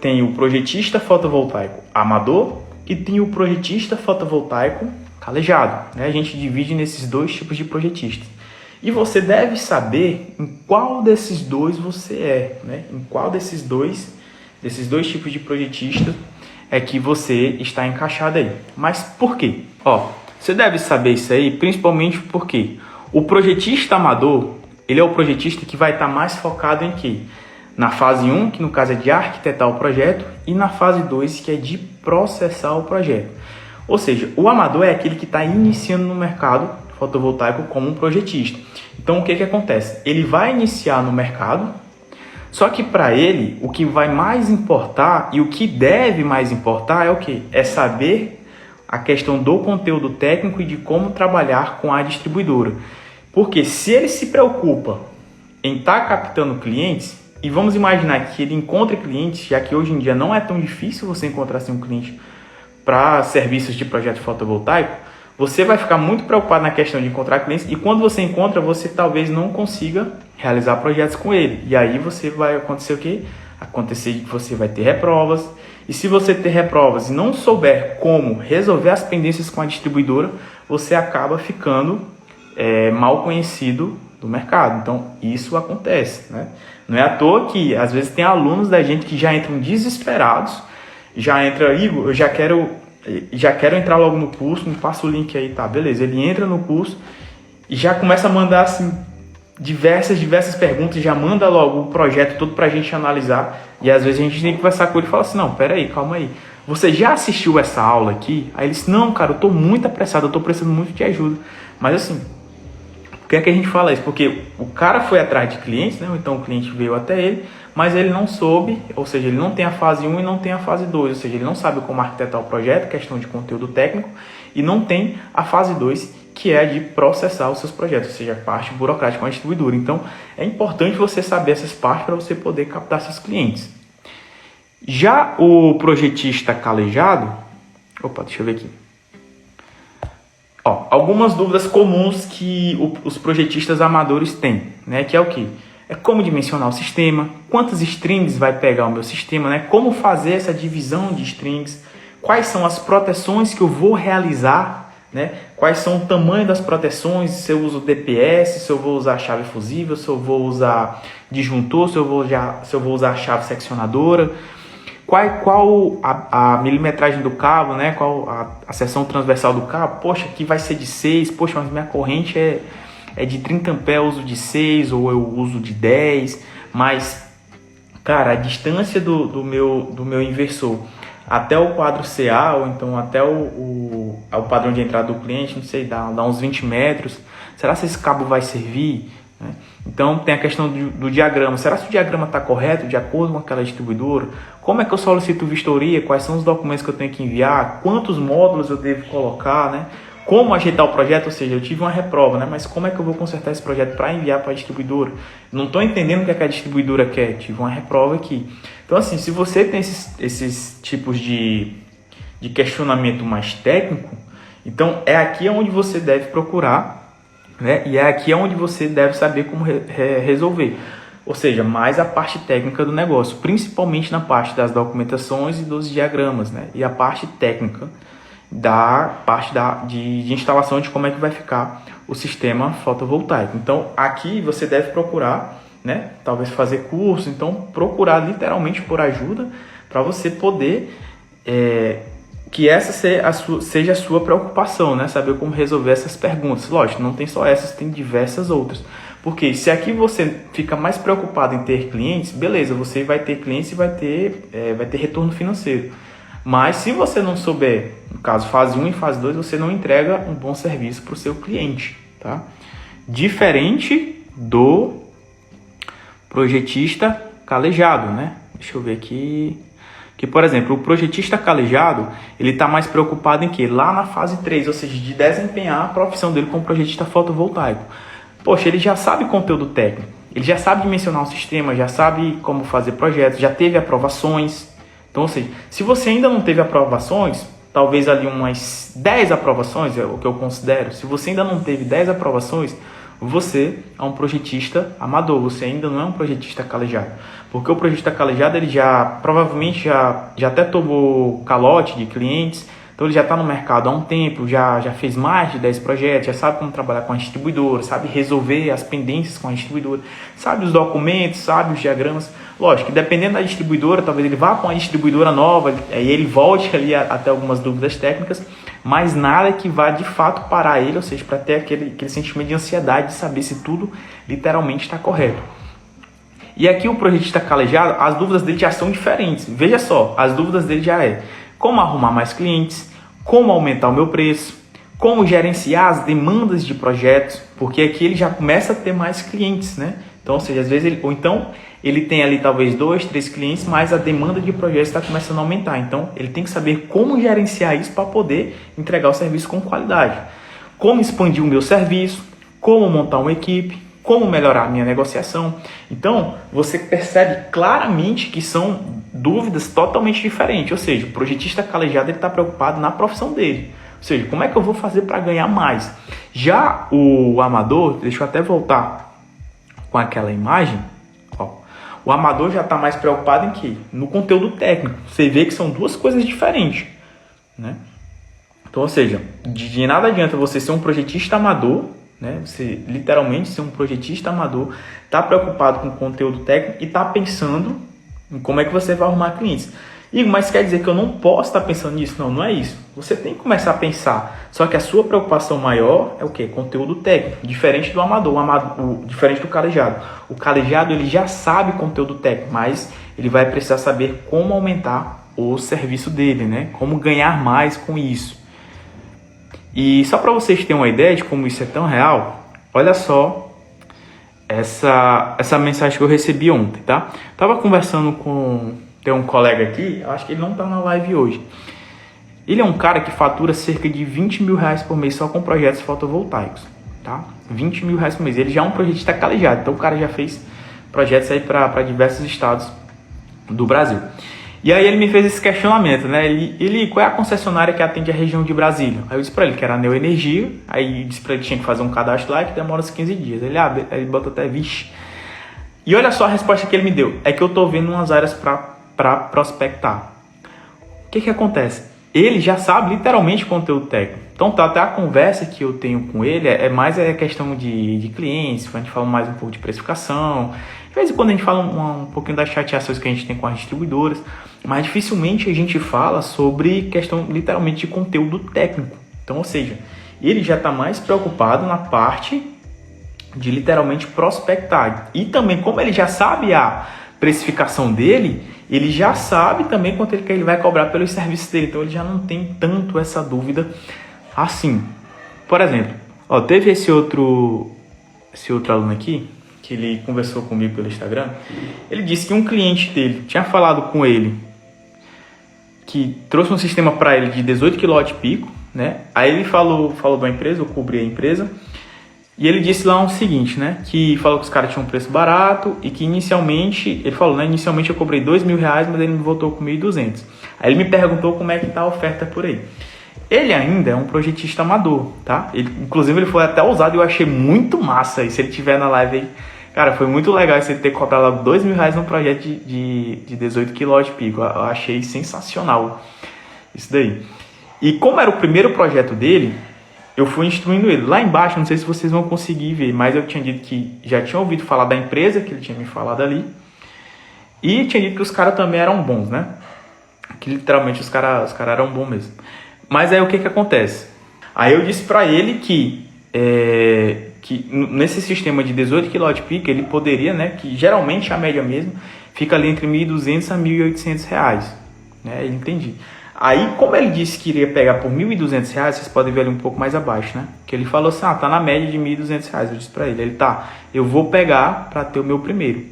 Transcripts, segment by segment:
Tem o projetista fotovoltaico amador e tem o projetista fotovoltaico calejado, né? A gente divide nesses dois tipos de projetistas. E você deve saber em qual desses dois você é, né? Em qual desses dois tipos de projetista é que você está encaixado aí. Mas por quê? Você deve saber isso aí, principalmente porque o projetista amador, ele é o projetista que vai estar mais focado em quê? Na fase 1, que no caso é de arquitetar o projeto, e na fase 2, que é de processar o projeto. Ou seja, o amador é aquele que está iniciando no mercado fotovoltaico como um projetista. Então, o que acontece? Ele vai iniciar no mercado, só que para ele, o que vai mais importar e o que deve mais importar é o quê? É saber a questão do conteúdo técnico e de como trabalhar com a distribuidora. Porque se ele se preocupa em estar captando clientes, e vamos imaginar que ele encontre clientes, já que hoje em dia não é tão difícil você encontrar um cliente para serviços de projeto fotovoltaico, você vai ficar muito preocupado na questão de encontrar clientes e quando você encontra, você talvez não consiga realizar projetos com ele. E aí você vai acontecer o quê? Acontecer que você vai ter reprovas. E se você ter reprovas e não souber como resolver as pendências com a distribuidora, você acaba ficando mal conhecido do mercado. Então, isso acontece, né? Não é à toa que, às vezes, tem alunos da gente que já entram desesperados, já entra, Igor, eu já quero entrar logo no curso, me passa o link aí, tá, beleza. Ele entra no curso e já começa a mandar, assim, diversas perguntas, já manda logo o projeto todo pra gente analisar. E, às vezes, a gente tem que conversar com ele e falar assim, não, peraí, calma aí. Você já assistiu essa aula aqui? Aí ele disse, não, cara, eu tô muito apressado, eu tô precisando muito de ajuda. Mas, assim, por que é que a gente fala isso? Porque o cara foi atrás de clientes, né? Ou então o cliente veio até ele, mas ele não soube, ou seja, ele não tem a fase 1 e não tem a fase 2, ou seja, ele não sabe como arquitetar o projeto, questão de conteúdo técnico, e não tem a fase 2, que é a de processar os seus projetos, ou seja, a parte burocrática com a distribuidora. Então, é importante você saber essas partes para você poder captar seus clientes. Já o projetista calejado, deixa eu ver aqui. Algumas dúvidas comuns que os projetistas amadores têm, né? Que é o quê? É como dimensionar o sistema, quantas strings vai pegar o meu sistema, né? Como fazer essa divisão de strings, quais são as proteções que eu vou realizar, né? Quais são o tamanho das proteções, se eu uso DPS, se eu vou usar chave fusível, se eu vou usar disjuntor, se eu vou usar chave seccionadora. Qual a milimetragem do cabo, né? Qual a seção transversal do cabo? Poxa, aqui vai ser de 6, poxa, mas minha corrente é de 30 A, eu uso de 6 ou eu uso de 10, mas, cara, a distância do meu inversor até o quadro CA, ou então até o padrão de entrada do cliente, não sei, dá uns 20 metros, será que esse cabo vai servir? Então tem a questão do diagrama, será que o diagrama está correto, de acordo com aquela distribuidora? Como é que eu solicito vistoria, quais são os documentos que eu tenho que enviar, quantos módulos eu devo colocar, né? Como ajeitar o projeto, ou seja, eu tive uma reprova, né? Mas como é que eu vou consertar esse projeto para enviar para a distribuidora? Não estou entendendo o que a distribuidora quer, tive uma reprova aqui. Então assim, se você tem esses tipos de questionamento mais técnico, então é aqui onde você deve procurar, né? E é aqui onde você deve saber como resolver. Ou seja, mais a parte técnica do negócio, principalmente na parte das documentações e dos diagramas, né? E a parte técnica da parte de instalação de como é que vai ficar o sistema fotovoltaico. Então, aqui você deve procurar, né? Talvez fazer curso, então procurar literalmente por ajuda para você poder que essa seja a sua preocupação, né? Saber como resolver essas perguntas. Lógico, não tem só essas, tem diversas outras. Porque se aqui você fica mais preocupado em ter clientes, beleza, você vai ter clientes e vai ter retorno financeiro. Mas se você não souber, no caso fase 1 e fase 2, você não entrega um bom serviço para o seu cliente, tá? Diferente do projetista calejado, né? Deixa eu ver aqui. Que, por exemplo, o projetista calejado, ele está mais preocupado em quê? Lá na fase 3, ou seja, de desempenhar a profissão dele como projetista fotovoltaico. Poxa, ele já sabe conteúdo técnico, ele já sabe dimensionar o sistema, já sabe como fazer projetos, já teve aprovações. Então, ou seja, se você ainda não teve aprovações, talvez ali umas 10 aprovações, é o que eu considero. Se você ainda não teve 10 aprovações, você é um projetista amador, você ainda não é um projetista calejado. Porque o projetista calejado, ele já provavelmente já até tomou calote de clientes, então ele já está no mercado há um tempo, já fez mais de 10 projetos, já sabe como trabalhar com a distribuidora, sabe resolver as pendências com a distribuidora, sabe os documentos, sabe os diagramas. Lógico que dependendo da distribuidora, talvez ele vá com a distribuidora nova, aí ele volte ali até algumas dúvidas técnicas, mas nada que vá de fato parar ele, ou seja, para ter aquele sentimento de ansiedade de saber se tudo literalmente está correto. E aqui o projetista calejado, as dúvidas dele já são diferentes. Veja só, as dúvidas dele já é como arrumar mais clientes, como aumentar o meu preço, como gerenciar as demandas de projetos, porque aqui ele já começa a ter mais clientes, né? Então, ou seja, às vezes ele tem ali talvez 2, 3 clientes, mas a demanda de projetos está começando a aumentar. Então, ele tem que saber como gerenciar isso para poder entregar o serviço com qualidade. Como expandir o meu serviço, como montar uma equipe, como melhorar a minha negociação. Então, você percebe claramente que são dúvidas totalmente diferentes. Ou seja, o projetista calejado está preocupado na profissão dele. Ou seja, como é que eu vou fazer para ganhar mais? Já o amador, deixa eu até voltar com aquela imagem, ó, o amador já está mais preocupado em quê? No conteúdo técnico. Você vê que são duas coisas diferentes, né? Então, ou seja, de nada adianta você ser um projetista amador, né? Você literalmente ser um projetista amador, tá preocupado com o conteúdo técnico e tá pensando em como é que você vai arrumar clientes. Igor, mas quer dizer que eu não posso estar pensando nisso? Não, não é isso. Você tem que começar a pensar. Só que a sua preocupação maior é o quê? Conteúdo técnico. Diferente do amador, diferente do calejado. O calejado, ele já sabe conteúdo técnico, mas ele vai precisar saber como aumentar o serviço dele, né? Como ganhar mais com isso. E só para vocês terem uma ideia de como isso é tão real, olha só essa mensagem que eu recebi ontem, tá? Tava conversando tem um colega aqui, acho que ele não tá na live hoje. Ele é um cara que fatura cerca de 20 mil reais por mês só com projetos fotovoltaicos, tá? 20 mil reais por mês. Ele já é um projetista calejado, então o cara já fez projetos aí para diversos estados do Brasil. E aí ele me fez esse questionamento, né? Qual é a concessionária que atende a região de Brasília? Aí eu disse para ele que era a Neoenergia, aí disse para ele que tinha que fazer um cadastro lá que demora uns 15 dias. Ele bota até, vixe. E olha só a resposta que ele me deu. É que eu tô vendo umas áreas para prospectar. O que acontece? Ele já sabe literalmente conteúdo técnico. Então tá, até a conversa que eu tenho com ele é mais questão de clientes, a gente fala mais um pouco de precificação. De vez em quando a gente fala um pouquinho das chateações que a gente tem com as distribuidoras, mas dificilmente a gente fala sobre questão literalmente de conteúdo técnico. Então, ou seja, ele já está mais preocupado na parte de literalmente prospectar. E também, como ele já sabe a precificação dele, ele já sabe também quanto ele vai cobrar pelos serviços dele. Então, ele já não tem tanto essa dúvida assim. Por exemplo, ó, teve esse outro aluno aqui, que ele conversou comigo pelo Instagram. Ele disse que um cliente dele tinha falado com ele que trouxe um sistema para ele de 18 kW, né? Aí ele falou da empresa, eu cobri a empresa, e ele disse lá o seguinte, né? Que falou que os caras tinham um preço barato e que inicialmente, ele falou, né? Inicialmente eu cobrei 2 mil reais, mas ele me voltou com 1.200. Aí ele me perguntou como é que tá a oferta por aí. Ele ainda é um projetista amador, tá? Inclusive ele foi até ousado e eu achei muito massa. E se ele tiver na live aí, cara, foi muito legal você ter cobrado 2 mil reais num projeto de 18 kW. Eu achei sensacional isso daí. E como era o primeiro projeto dele, eu fui instruindo ele. Lá embaixo, não sei se vocês vão conseguir ver, mas eu tinha dito que já tinha ouvido falar da empresa que ele tinha me falado ali. E tinha dito que os caras também eram bons, né? Que literalmente os caras eram bons mesmo. Mas aí o que acontece? Aí eu disse pra ele que nesse sistema de 18 kW ele poderia, né, que geralmente a média mesmo fica ali entre 1.200 a 1.800 reais, né, eu entendi. Aí, como ele disse que iria pegar por 1.200 reais, vocês podem ver ali um pouco mais abaixo, né, que ele falou assim, tá na média de 1.200 reais, eu disse pra ele, eu vou pegar pra ter o meu primeiro.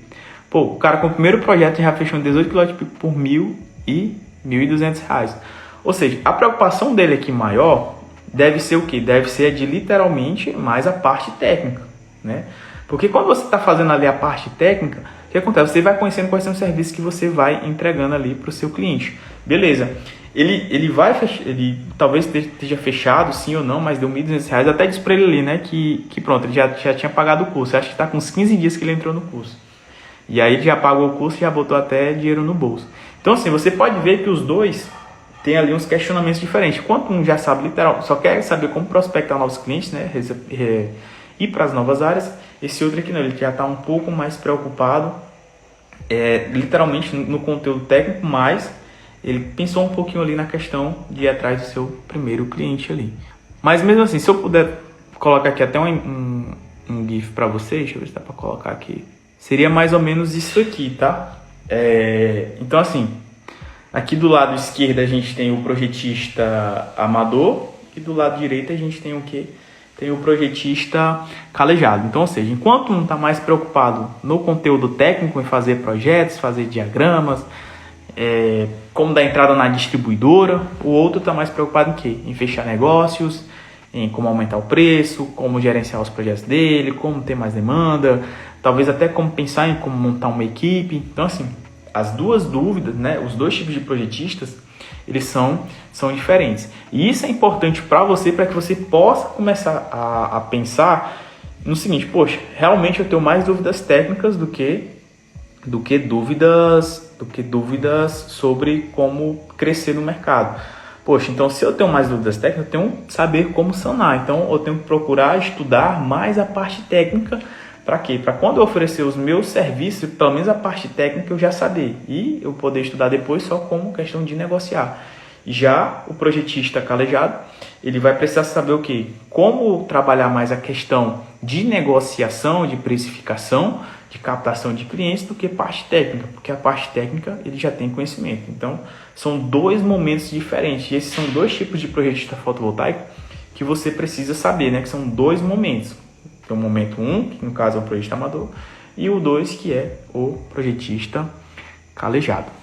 Pô, o cara com o primeiro projeto já fechou 18 kW por 1.000 e 1.200 reais. Ou seja, a preocupação dele aqui maior deve ser o quê? Deve ser de literalmente mais a parte técnica, né? Porque quando você está fazendo ali a parte técnica, O que acontece? Você vai conhecendo quais são os serviços que você vai entregando ali para o seu cliente. Beleza. Ele talvez esteja fechado, sim ou não, mas deu R$1.200. Até disse para ele ali, né, que pronto, ele já tinha pagado o curso. Acho que está com uns 15 dias que ele entrou no curso. E aí ele já pagou o curso e já botou até dinheiro no bolso. Então assim, você pode ver que os dois têm ali uns questionamentos diferentes. Enquanto um já sabe literal, só quer saber como prospectar novos clientes, né, ir para as novas áreas, esse outro aqui não, ele já está um pouco mais preocupado, literalmente no conteúdo técnico, mas ele pensou um pouquinho ali na questão de ir atrás do seu primeiro cliente ali. Mas mesmo assim, se eu puder colocar aqui até um GIF para vocês, deixa eu ver se dá para colocar aqui. Seria mais ou menos isso aqui, tá? Então assim, aqui do lado esquerdo a gente tem o projetista amador e do lado direito a gente tem o quê? Tem o projetista calejado. Então, ou seja, enquanto um está mais preocupado no conteúdo técnico, em fazer projetos, fazer diagramas, como dar entrada na distribuidora, o outro está mais preocupado em quê? Em fechar negócios, em como aumentar o preço, como gerenciar os projetos dele, como ter mais demanda, talvez até como pensar em como montar uma equipe. Então, assim, as duas dúvidas, né, os dois tipos de projetistas, eles são diferentes. E isso é importante para você, para que você possa começar a pensar no seguinte: poxa, realmente eu tenho mais dúvidas técnicas do que dúvidas sobre como crescer no mercado. Poxa, então se eu tenho mais dúvidas técnicas, eu tenho que saber como sanar. Então eu tenho que procurar estudar mais a parte técnica. Para quê? Para quando eu oferecer os meus serviços, pelo menos a parte técnica eu já saber. E eu poder estudar depois só como questão de negociar. Já o projetista calejado, ele vai precisar saber o quê? Como trabalhar mais a questão de negociação, de precificação, de captação de clientes, do que parte técnica. Porque a parte técnica ele já tem conhecimento. Então, são dois momentos diferentes. E esses são dois tipos de projetista fotovoltaico que você precisa saber, né? Que são dois momentos. Tem o momento 1, que no caso é o projetista amador, e o 2, que é o projetista calejado.